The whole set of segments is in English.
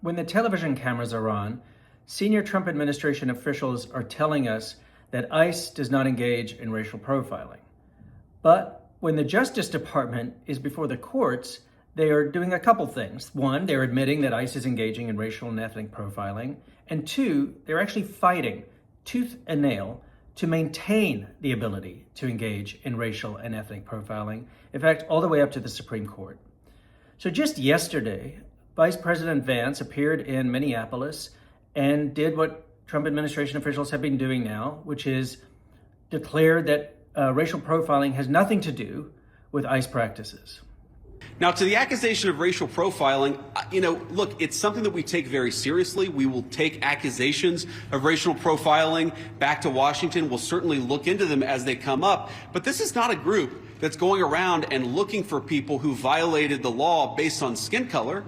when the television cameras are on, senior Trump administration officials are telling us that ICE does not engage in racial profiling. But when the Justice Department is before the courts, they are doing a couple things. One, they're admitting that ICE is engaging in racial and ethnic profiling. And two, they're actually fighting tooth and nail to maintain the ability to engage in racial and ethnic profiling, in fact, all the way up to the Supreme Court. So just yesterday, Vice President Vance appeared in Minneapolis and did what Trump administration officials have been doing now, which is declare that racial profiling has nothing to do with ICE practices. Now, to the accusation of racial profiling, look, it's something that we take very seriously. We will take accusations of racial profiling back to Washington. We'll certainly look into them as they come up. But this is not a group that's going around and looking for people who violated the law based on skin color.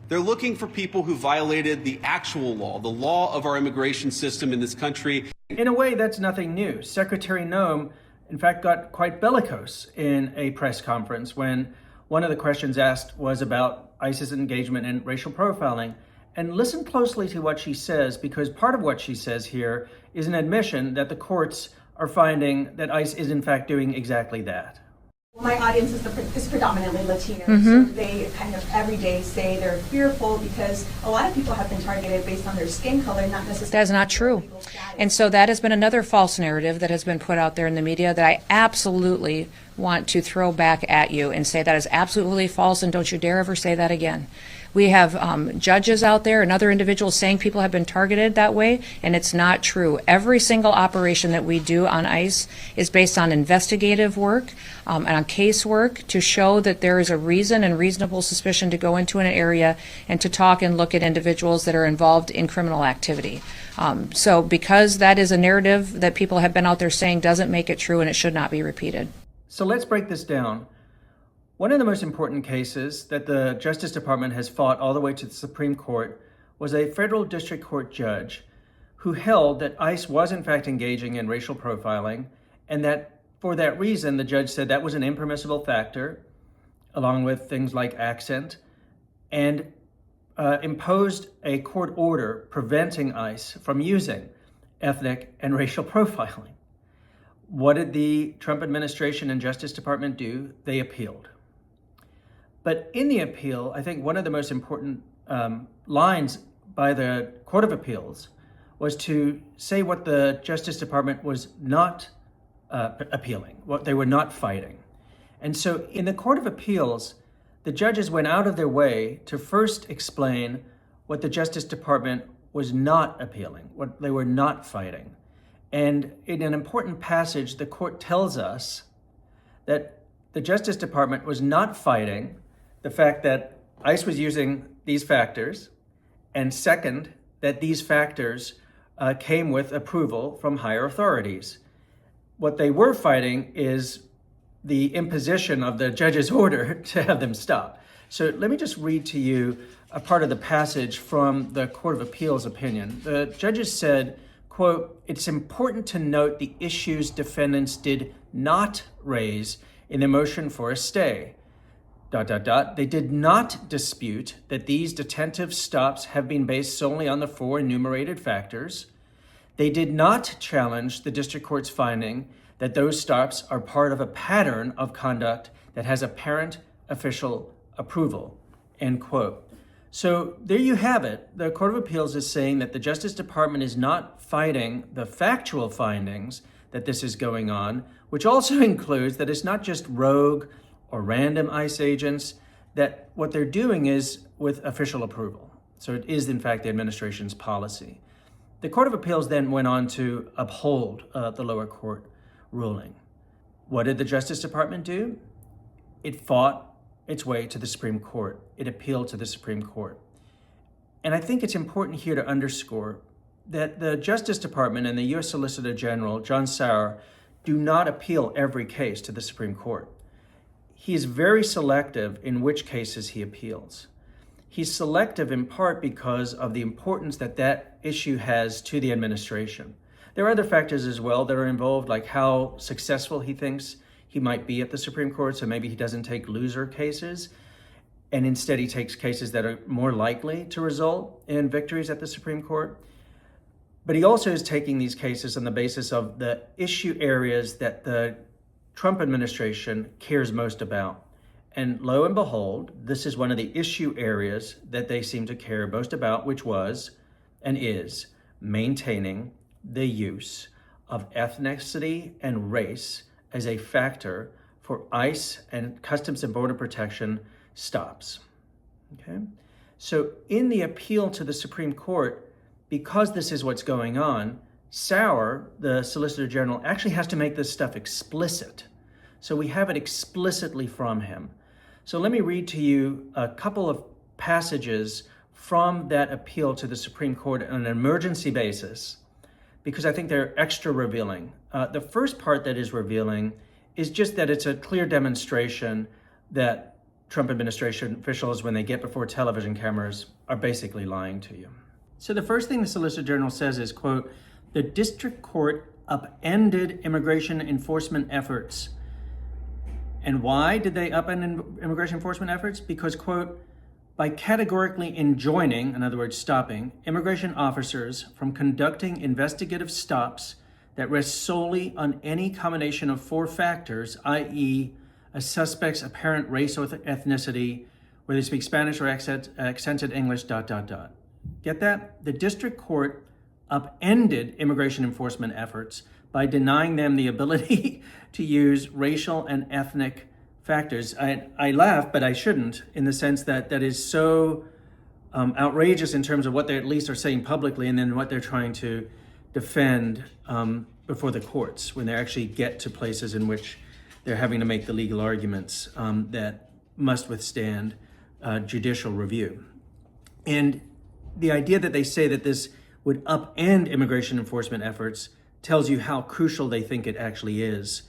They're looking for people who violated the actual law, the law of our immigration system in this country. In a way, that's nothing new. Secretary Noem, in fact, got quite bellicose in a press conference when one of the questions asked was about ICE's engagement in racial profiling. And listen closely to what she says, because part of what she says here is an admission that the courts are finding that ICE is in fact doing exactly that. My audience is predominantly Latino, so they kind of every day say they're fearful because a lot of people have been targeted based on their skin color, not necessarily. That's not true. And so that has been another false narrative that has been put out there in the media that I absolutely want to throw back at you and say that is absolutely false, and don't you dare ever say that again. We have judges out there and other individuals saying people have been targeted that way, and it's not true. Every single operation that we do on ICE is based on investigative work and on case work to show that there is a reason and reasonable suspicion to go into an area and to talk and look at individuals that are involved in criminal activity. So because that is a narrative that people have been out there saying doesn't make it true, and it should not be repeated. So let's break this down. One of the most important cases that the Justice Department has fought all the way to the Supreme Court was a federal district court judge who held that ICE was in fact engaging in racial profiling, and that for that reason, the judge said that was an impermissible factor, along with things like accent, and imposed a court order preventing ICE from using ethnic and racial profiling. What did the Trump administration and Justice Department do? They appealed. But in the appeal, I think one of the most important lines by the Court of Appeals was to say what the Justice Department was not appealing, what they were not fighting. And so in the Court of Appeals, the judges went out of their way to first explain what the Justice Department was not appealing, what they were not fighting. And in an important passage, the court tells us that the Justice Department was not fighting the fact that ICE was using these factors, and second, that these factors came with approval from higher authorities. What they were fighting is the imposition of the judge's order to have them stop. So let me just read to you a part of the passage from the Court of Appeals opinion. The judges said, quote, "It's important to note the issues defendants did not raise in the motion for a stay. ... They did not dispute that these detentive stops have been based solely on the four enumerated factors. They did not challenge the district court's finding that those stops are part of a pattern of conduct that has apparent official approval," end quote. So there you have it. The Court of Appeals is saying that the Justice Department is not fighting the factual findings that this is going on, which also includes that it's not just rogue or random ICE agents, that what they're doing is with official approval. So it is, in fact, the administration's policy. The Court of Appeals then went on to uphold the lower court ruling. What did the Justice Department do? It fought its way to the Supreme Court. It appealed to the Supreme Court. And I think it's important here to underscore that the Justice Department and the U.S. Solicitor General, John Sauer, do not appeal every case to the Supreme Court. He is very selective in which cases he appeals. He's selective in part because of the importance that that issue has to the administration. There are other factors as well that are involved, like how successful he thinks he might be at the Supreme Court, so maybe he doesn't take loser cases. and instead he takes cases that are more likely to result in victories at the Supreme Court. But he also is taking these cases on the basis of the issue areas that the Trump administration cares most about. And lo and behold, this is one of the issue areas that they seem to care most about, which was and is maintaining the use of ethnicity and race as a factor for ICE and Customs and Border Protection stops. Okay? So in the appeal to the Supreme Court, because this is what's going on, Sauer, the Solicitor General, actually has to make this stuff explicit. So we have it explicitly from him. So let me read to you a couple of passages from that appeal to the Supreme Court on an emergency basis, because I think they're extra revealing. The first part that is revealing is just that it's a clear demonstration that Trump administration officials, when they get before television cameras, are basically lying to you. So the first thing the Solicitor General says is, quote, "The district court upended immigration enforcement efforts." And why did they upend immigration enforcement efforts? Because, quote, "by categorically enjoining," in other words, stopping, "immigration officers from conducting investigative stops that rest solely on any combination of four factors, i.e. a suspect's apparent race or ethnicity, whether they speak Spanish or accented English, ... Get that? The district court upended immigration enforcement efforts by denying them the ability to use racial and ethnic factors. I laugh, but I shouldn't, in the sense that that is so outrageous in terms of what they at least are saying publicly and then what they're trying to defend before the courts when they actually get to places in which they're having to make the legal arguments that must withstand judicial review. And the idea that they say that this would upend immigration enforcement efforts tells you how crucial they think it actually is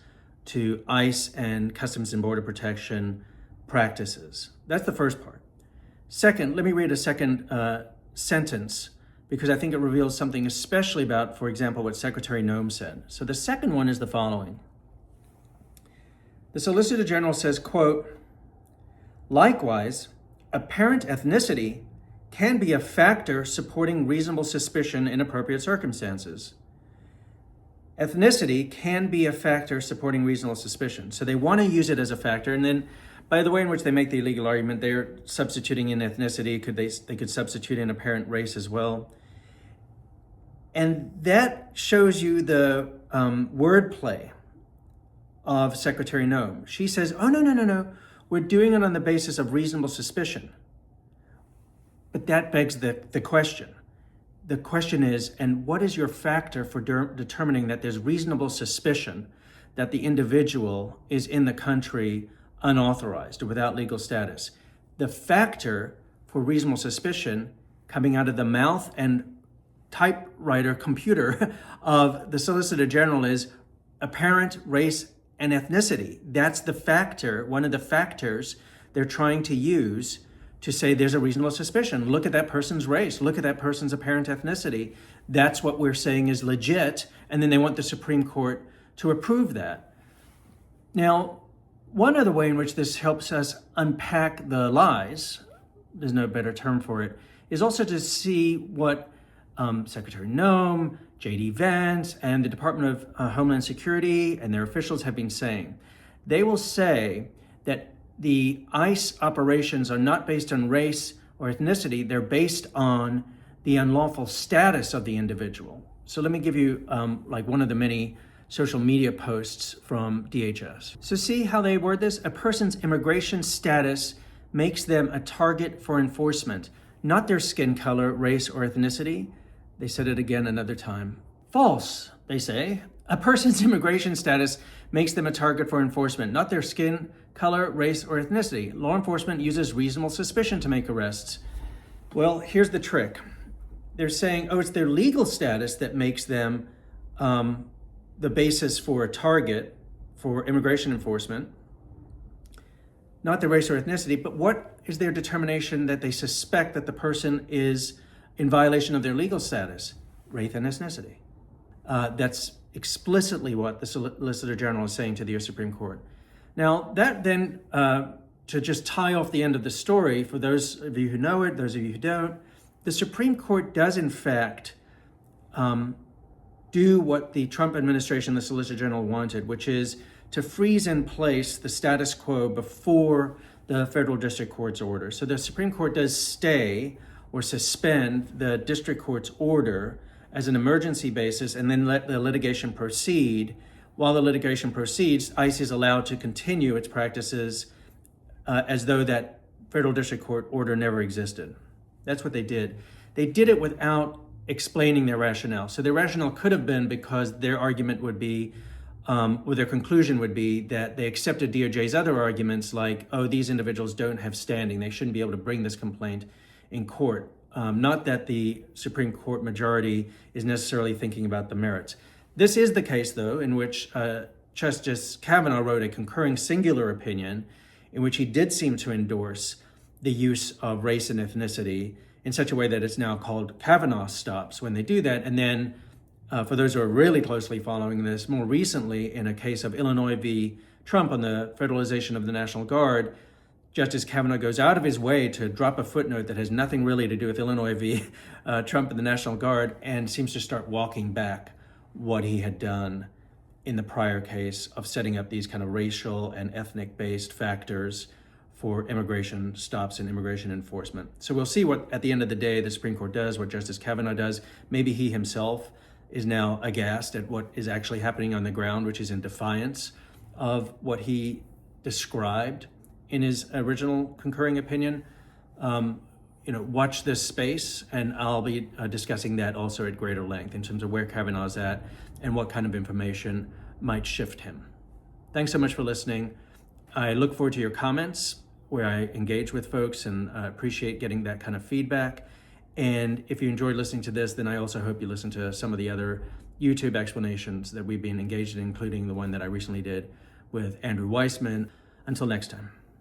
to ICE and Customs and Border Protection practices. That's the first part. Second, let me read a second sentence, because I think it reveals something especially about, for example, what Secretary Noem said. So the second one is the following. The Solicitor General says, quote, "Likewise, apparent ethnicity can be a factor supporting reasonable suspicion in appropriate circumstances." Ethnicity can be a factor supporting reasonable suspicion. So they want to use it as a factor. And then by the way in which they make the legal argument, they're substituting in ethnicity. They could substitute in apparent race as well. And that shows you the wordplay of Secretary Noem. She says, oh, no. We're doing it on the basis of reasonable suspicion. But that begs the question. The question is, and what is your factor for determining that there's reasonable suspicion that the individual is in the country unauthorized or without legal status? The factor for reasonable suspicion coming out of the mouth and typewriter computer of the Solicitor General is apparent race and ethnicity. That's the factor, one of the factors they're trying to use to say there's a reasonable suspicion. Look at that person's race. Look at that person's apparent ethnicity. That's what we're saying is legit. And then they want the Supreme Court to approve that. Now, one other way in which this helps us unpack the lies, there's no better term for it, is also to see what Secretary Noem, J.D. Vance, and the Department of Homeland Security and their officials have been saying. They will say that the ICE operations are not based on race or ethnicity. They're based on the unlawful status of the individual. So let me give you like one of the many social media posts from DHS. So see how they word this? A person's immigration status makes them a target for enforcement, not their skin color, race, or ethnicity. They said it again another time. False, they say. A person's immigration status makes them a target for enforcement, not their skin color, race, or ethnicity. Law enforcement uses reasonable suspicion to make arrests. Well, here's the trick. They're saying, oh, it's their legal status that makes them the basis for a target for immigration enforcement, not their race or ethnicity, but what is their determination that they suspect that the person is in violation of their legal status? Race and ethnicity. That's explicitly what the Solicitor General is saying to the U.S. Supreme Court. Now, that then to just tie off the end of the story, for those of you who know it, those of you who don't, the Supreme Court does in fact do what the Trump administration, the Solicitor General, wanted, which is to freeze in place the status quo before the federal district court's order. So the Supreme Court does stay or suspend the district court's order as an emergency basis and then let the litigation proceed. While the litigation proceeds, ICE is allowed to continue its practices as though that federal district court order never existed. That's what they did. They did it without explaining their rationale. So their rationale could have been because their argument would be, or their conclusion would be, that they accepted DOJ's other arguments like, oh, these individuals don't have standing, they shouldn't be able to bring this complaint in court. Not that the Supreme Court majority is necessarily thinking about the merits. This is the case, though, in which Justice Kavanaugh wrote a concurring singular opinion in which he did seem to endorse the use of race and ethnicity in such a way that it's now called Kavanaugh stops when they do that. And then, for those who are really closely following this, more recently in a case of Illinois v. Trump on the federalization of the National Guard, Justice Kavanaugh goes out of his way to drop a footnote that has nothing really to do with Illinois v. Trump and the National Guard, and seems to start walking back what he had done in the prior case of setting up these kind of racial and ethnic-based factors for immigration stops and immigration enforcement. So we'll see what, at the end of the day, the Supreme Court does, what Justice Kavanaugh does. Maybe he himself is now aghast at what is actually happening on the ground, which is in defiance of what he described in his original concurring opinion. Watch this space, and I'll be discussing that also at greater length in terms of where Kavanaugh's at and what kind of information might shift him. Thanks so much for listening. I look forward to your comments where I engage with folks and appreciate getting that kind of feedback. And if you enjoyed listening to this, then I also hope you listen to some of the other YouTube explanations that we've been engaged in, including the one that I recently did with Andrew Weissman. Until next time.